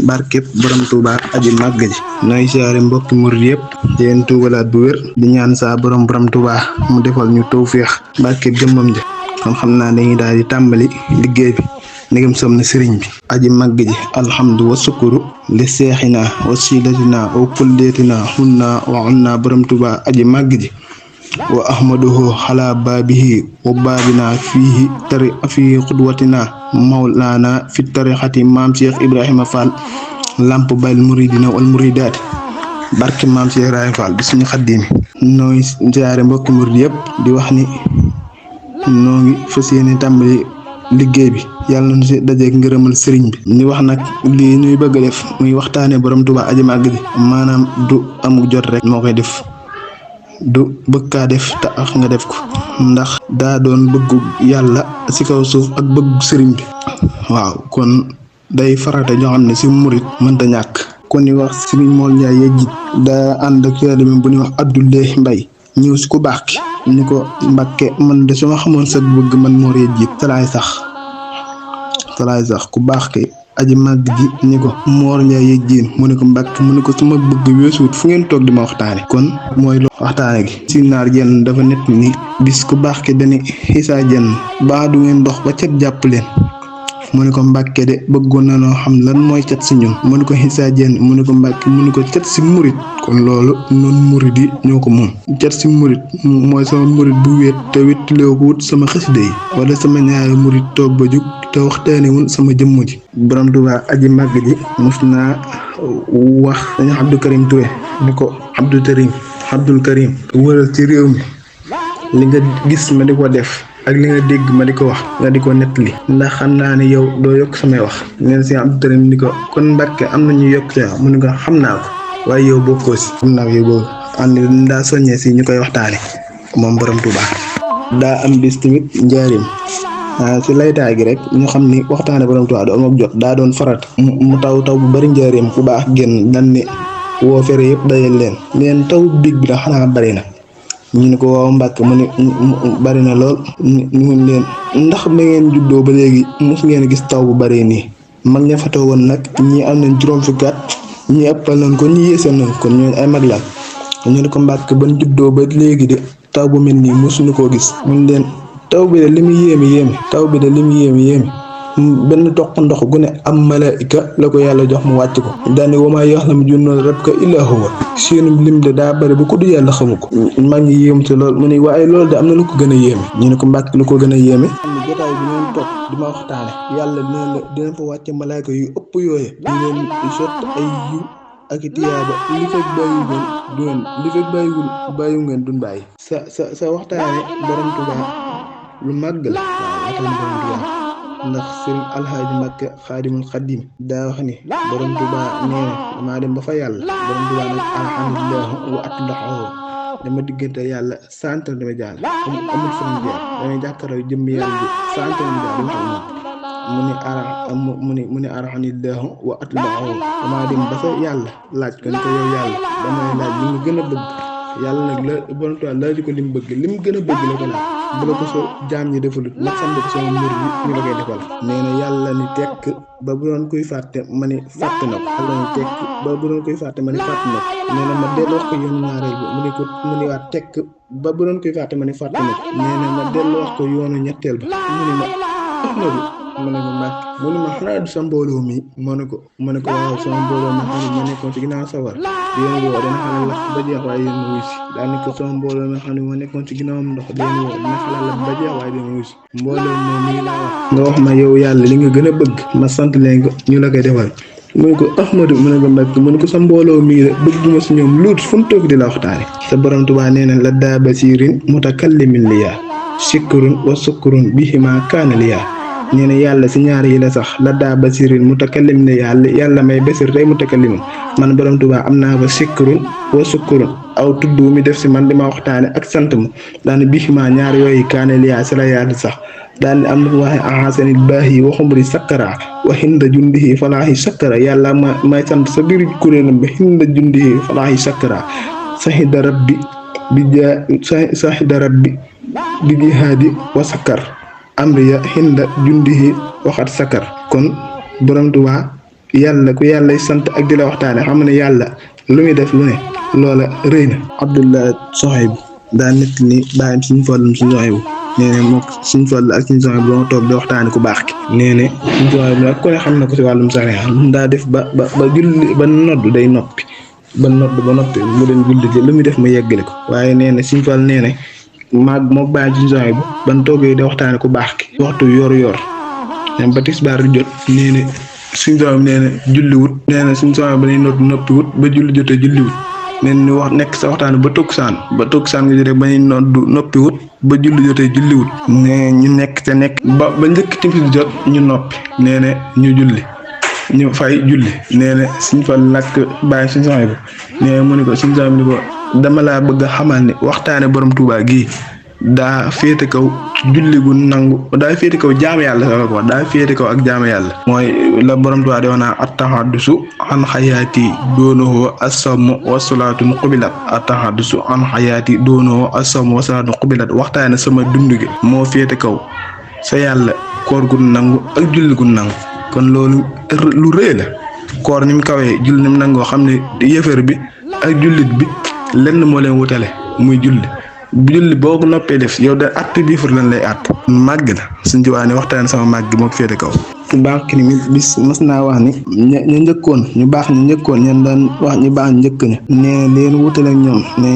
barkeb borom Touba aji màgg ji nooy siyaare mbokki murid yëpp di leen tuubalaat bu wér di ñaan saa borom Touba mu defal ñu tawféex barkeb jëmmam ja kon xam naa dañuy daal di tàmbali liggéey bi ndegam som na sëriñ bi aji màgg ji alhamdu wa sukuru li seexina wa silatina wa kulleetina hunna wa unna borom Touba aji màgg ji wa ahmaduhu xalaa baabihi wa baabina fii xudwatina mawlaana fi tarixati maam Cheikh Ibrahima Fall lamp bayl muridina wal muridaati barke maam Cheikh Ibrahima Fall bi suñu xaddiimi nooy siyaare mbokki murid yëpp di wax ni noo ngi fas yéene tàmbali liggéey bi yàlla na si dajeek ngërëmal sëriñ bi ni wax nag lii ñuy bëgg a def muy waxtaane borom Touba aji màgg ji maanaam du amul jot rek moo koy def du bëgg kaa def tax nga def ko ndax daa doon bëggu yàlla ci kaw suuf ak bëggu sëriñ bi waaw kon day farata ñoo xam ne ci murit mënta ñàkk kon ni wax sëriñ Mor Ndiaye yejjit daa ànd ak taalibe bu ñuy wax Abdoulaye Mbaye ñëw ci ku baax ki ni ko Mbàkke man de su ma xamoon sa bëgg man Mor yejjit salaay sax ku baax ki aji màgg ji ni ko Mor Ndiaye yejjiin mu ne ko Mbàkke mu ne ko sama bëgg weesuwut fu ngeen toog di ma waxtaane kon mooy lu waxtaane gi si naar jenn dafa nett ni bis ku baax ki dani xisaa jenn baa du ngeen dox ba cat jàpp leen mu ne ko Mbàkke de bëggoon na noo xam lan mooy cat si ñun mu ne ko xisaa jenn mu ne ko Mbàkke mu ne ko cat si murit kon loolu noonu murit yi ñoo ko moom cat si murit mooy sama murit bu wéet te wéttiloo ko wut sama xasida yi wala sama ñaari murit toog ba jug te waxtaanewul sama jëmm ji borom Touba aji màgg ji mos naa wax dañu Abdou Karim Touré ni ko Abdul Karim wëral ci réew mi li nga gis ma di ko def ak li nga dégg ma di ko wax nga di ko nettali ndax xam naa ne yow doo yokk samay wax neen si Abdou Karim ni ko kon Mbàkke am na ñu yokk sa mu ne ko xam naa ko waaye yow bokkoo si xam naa ko yow boobu ànd daa soññee si ñu koy waxtaane moom borom Touba daa am bis tamit njaarim ci laytaay gi rek ñu xam ni waxtaane borom Touba du am ak jot daa doon farat mu taw bu bari njaareem ku baax génn dan ni woo fere yëpp dajal leen taw dig bi da xanaa bari na ñu ne ko waaw Mbàkke mu ne bari na lool ñu leen ndax ba ngeen juddoo ba léegi mos ngeen gis taw bu bari nii mag ña fa woon nag ñii am nañ juróom fukki at ñii ëppal nañ ko ñii yeesal nañ ko ñooñu ay mag la ñu ne ko Mbàkke ban juddoo ba léegi de taw bu mel nii mosuñu koo gis mun leen taw bi de li mu yéemi benn toq ndox gu ne am malaika la ko yàlla jox mu wàcc ko daani wamaa yaxlamu junuuda rabbika illaa huwa seenum lim de daa bari ba ko du yàlla xamu ko mag ñi yéem ci lool mu ne waaye loolu de am na lu ko gën a yéeme ñu ne ko Mbàkke lu ko gën a yéeme am na jotaay bi ngeen toog di ma waxtaane yàlla dina fa wàcce malaika yu ëpp yooye di leen sott ay yiw ak i tiyaaba li fekk bàyyiwu ngeen dun bàyyi sa waxtaane borom Touba lu màgg la waaw waxtaane borom Touba ndax sëriñ alxaaji Mbàkke xaadimul xadim daa wax ni borom Touba nee na damaa dem ba fa yàlla borom Touba nag alhamdulilah wa atlaxoo dama diggante yàlla santal dama jàll amul frontière damay jàkkaarloo jëmm yàlla bi santal dama jàll dama xam mu ne alhamdulilah wa atlaxoo damaa dem ba fa yàlla laaj ko ni ko yow yàlla damay laaj li mu gën a bëgg yàlla nag la borom Touba laaj ko li mu bëgg li mu gën a bëgg la ko laaj bu la ko so jaam ñi defalut nag xam ne ko sama mbir yi ñu la koy defal nee na yàlla ni tekk ba bu doon koy fàtte ma ni fàtte na ko yàlla ni tekk ba bu doon koy fàtte ma ni fàtte na ko nee na ma delloo wax ko yoonu ñaareel bi mu ni waat tekk ba bu doon koy fàtte ma ni fàtte na ko nee na ma delloo wax ko yoonu ñetteel ba mu ni ma Ahmadu ma ne ko Mbàkke mu ni ma xanaa du sa mbooloo mi ma ne ko waaw sama mbooloo mi xam ne ma nekkoon ci ginnaaw sawar yéen woo dana xala lakk ba jeex waaye yéen wuy si daa ni ko sama mbooloo mi xam ne ma nekkoon ci ginnaawam ndox yéen woo dana xala lakk ba jeex waaye yéen wuy si mbooloo moom mi laa wax nga wax ma yow yàlla li nga gën a bëgg ma sant leen ko ñu la koy defal mu ne ko Ahmadu mu ne ko Mbàkke mu ne ko sa mbooloo mii la bëgguma si ñoom luut fu mu toog di la waxtaane sa borom Touba nee na la daa basirin mutakallimin liyaa sikkurun wa sukkurun bihima kaana liyaa nee na yàlla si ñaar yi la sax la daa basirin mutakallim ne yàlla may basir tey mutakallimun man borom Touba am naa fa sikkurun wa sukkurun aw tudd mi def si man di ma waxtaane ak sant ma daane bihima ñaar yooyu kaana liyaa si la yàlla sax daal am na waxe ahasanil baahi waxumri sakkara wa hinda jundihi falaahi sakkara yàlla may sant sa biir kuréelam ba hinda jundihi falaahi sakkara sahida rabbi bi jihaadi wa sakkar amriya hinda jundihi waxat sakkar kon borom Touba yàlla ku yàlla sant ak di la waxtaane xam ne yàlla lu muy def lu ne loola rëy na. Abdullah Sohaybu daa nett ni bàyyam suñ fàllum suñ Sohaybu nee ne mook suñ fàll ak suñ Sohaybu doo toog di waxtaane ku baax ki nee ne suñ Sohaybu nag ku ne xam na ko si wàllum sariya daa def ba julli ba nodd day noppi ba noppi mu dem julli ji lu muy def mu yeggale ko waaye nee na suñ fàll nee ne maag mook bàyyam suñ Sohaybu ban toogee di waxtaane ku baax ki waxtu yor dem ba tisbaar jot nee ne suñ Sohaybu nee na julliwut nee na suñ Sohaybu ba nay nodd noppiwut ba julli jotee julliwut neen ni wax nekk sa waxtaan ba takkusaan nga jotee ba ñuy noddu noppiwut ba julli jotee julliwut nee ñu nekk ba njëkk timis jot ñu noppi nee na ñu julli ñu fay julli nee na suñ fa lakk bàyyi suñ Sohaybu nee na mu ne ko suñ Sohaybu ni ko dama laa bëgg a xamal ni waxtaane borom Tuubaa gii daa féete kaw julli gu nangu daa féete kaw jaamu yàlla sax la ko wax daa féete kaw ak jaamu yàlla mooy la borom Tuubaa di wax naa at-tahaddusu an xayaati doonoo as-sawmu was-salaatu qubilat at-tahaddusu an xayaati doonoo as-sawmu was-salaatu qubilat waxtaane sama dund gi moo féete kaw sa yàlla koor gu nangu ak julli gu nangu kon loolu lu rëy la koor ni mu kawee julli ni mu nangoo xam ne yëfër bi ak jullit bi lenn moo leen wutale muy julli boo ko noppee def yow da att bii fur lan lay att màgg na suñ ci waa ne waxtaan sama màgg moo ko féete kaw ku baax ki ni bis mas naa wax ni ñu njëkkoon ñu baax ñu njëkkoon ñen daan wax ñu baax ñu njëkk ña nee leen wutale ak ñoom ne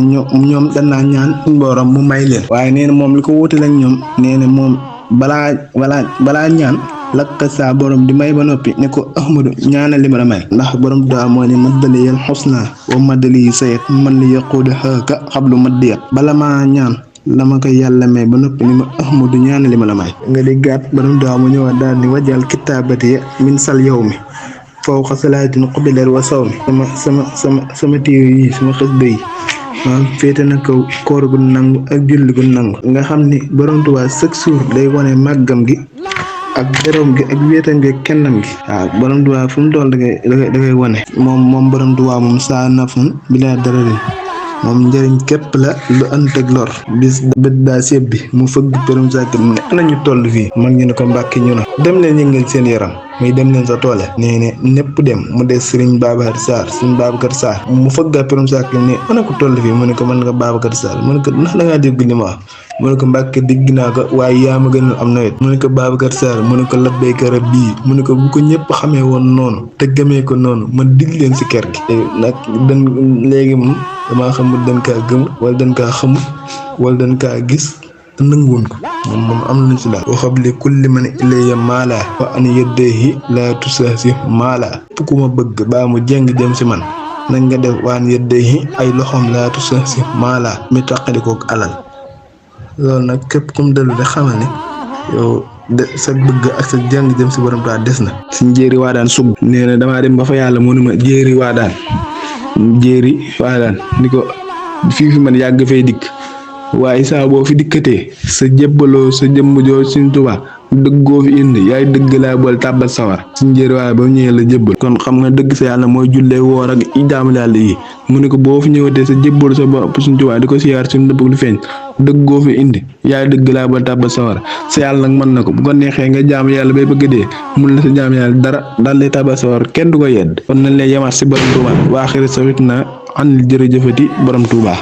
ñoom danaa ñaan suñ borom mu may leen waaye nee na moom li ko wutale ak ñoom nee na moom balaa ñaan lakk saa borom di may ba noppi ne ko Ahmadu ñaanal li ma la may ndax borom daa moo ne maddali yal xusna wa maddali yi sayet man li yaquudu xaaka xablu maddiyat bala maa ñaan la ma koy yàlla may ba noppi ni ma Ahmadu ñaanal li ma la may nga di gàtt borom daa mu ñëwaat daal ni wajal kitaabati min sal yow mi fawqa salaatin qubilat wa saw mi sama téere yi sama xasida yi maanaam féete na kaw koor gu nangu ak julli gu nangu nga xam ni borom Tuubaa chaque jour day wane màggam gi ak borom gi ak wéetam gi ak kennam gi waaw borom Tuubaa fu mu dool da koy wane moom borom Tuubaa moom saa nafun bilaa dararin moom njëriñ képp la lu ànd ak lor bis bët daa séb bi mu fëgg pérum sàkk ne nañu toll fii mag ñu ne ko Mbàkke ñu na dem leen yëngal seen yaram muy dem leen sa toole nee ne ñépp dem mu des Sëriñ Babacar Sarr mu fëgga pérum sàkk ne ana ko toll fii mu ne ko mën nga Babacar Sarr mu ne ko ndax da ngaa dégg li ma wax mu ne ko Mbàkke dégg naa ko waaye yaa ma gënal am nawet mu ne ko Babacar Sarr mu ne ko labbayka rabbi mu ne ko bu ko ñëpp xamee woon noonu te gëmee ko noonu ma dig leen si kër gi nag léegi moom damaa xamul dañ kaa gëm wala dañ kaa xamul wala dañ kaa gis te nanguwoon ko moom am nañ si daal waxable kulli man ilayya maala wa an yeddeehi laa tusaasi maala ku ma bëgg baa mu jeng jëm si man nañ nga def waan yeddeehi ay loxoom laa tusaasi maala mi taqalikook alal loolu nag képp kum dellu de xamal ne yow de sa bëgg ak sa jeng jëm si borom taa des na si njéeri waa daan sugg nee na damaa dem ba fa yàlla mu ne ma jéeri waa daan ni ko fii fi man yàgg fay dikk waaye saa boo fi dikkatee sa jébbaloo sa jëmm joo Sëriñ Tuubaa dëggoo fi indi yaay dëgg laa bool tàbbal sawar suñ njëriñ waaye ba ñëwee la jébbal kon xam nga dëgg sa yàlla mooy jullee woor ak jaamu yàlla yi mu ne ko boo fi ñëwatee sa jébbalu sa bopp Sëriñ Tuubaa di ko siyaar suñu dëpp lu feeñ dëggoo fi indi yaay dëgg laa bool tàbbal sawar sa yàlla nag mën na ko bu ko neexee nga jaamu yàlla bay bëgg dee mun la sa jaamu yàlla dara daal lay tàbbal sawar kenn du ko yedd kon nañ lay yemaat si borom Tuubaa waaxiri sa wit na an jërëjëfati borom Tuubaa